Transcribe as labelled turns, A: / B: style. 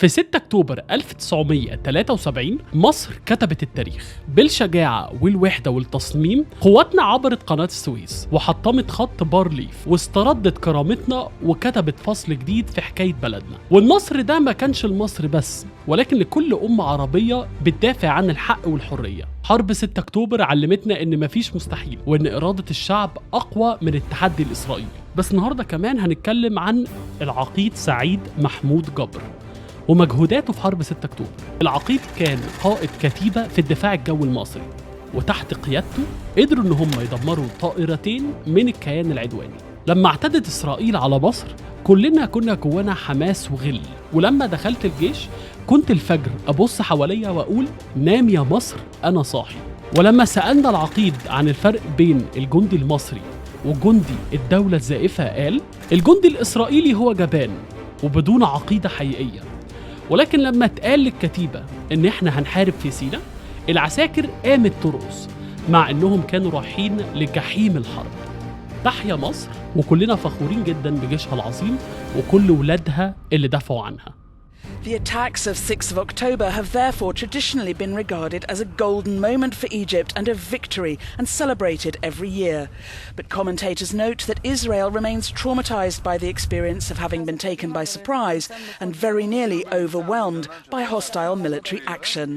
A: في 6 أكتوبر 1973 مصر كتبت التاريخ بالشجاعة والوحدة والتصميم. قواتنا عبرت قناة السويس وحطمت خط بارليف واستردت كرامتنا وكتبت فصل جديد في حكاية بلدنا. والنصر ده ما كانش لمصر بس، ولكن لكل أمة عربية بتدافع عن الحق والحرية. حرب 6 أكتوبر علمتنا إن مفيش مستحيل، وإن إرادة الشعب أقوى من التحدي الإسرائيلي. بس النهاردة كمان هنتكلم عن العقيد سعيد محمود جبر ومجهوداته في حرب 6 أكتوبر. العقيد كان قائد كتيبة في الدفاع الجوي المصري، وتحت قيادته قدروا إن هم يدمروا طائرتين من الكيان العدواني. لما اعتدت إسرائيل على مصر كلنا كنا جوانا حماس وغل، ولما دخلت الجيش كنت الفجر أبص حواليا وأقول نام يا مصر أنا صاحي. ولما سألنا العقيد عن الفرق بين الجندي المصري وجندي الدولة الزائفة قال الجندي الإسرائيلي هو جبان وبدون عقيدة حقيقية. ولكن لما اتقال للكتيبة إن إحنا هنحارب في سيناء، العساكر قامت ترقص مع إنهم كانوا رايحين لجحيم الحرب. تحيا مصر، وكلنا فخورين جدا بجيشها العظيم وكل ولادها اللي دافعوا عنها.
B: The attacks of 6th of October have therefore traditionally been regarded as a golden moment for Egypt and a victory, and celebrated every year. But commentators note that Israel remains traumatized by the experience of having been taken by surprise and very nearly overwhelmed by hostile military action.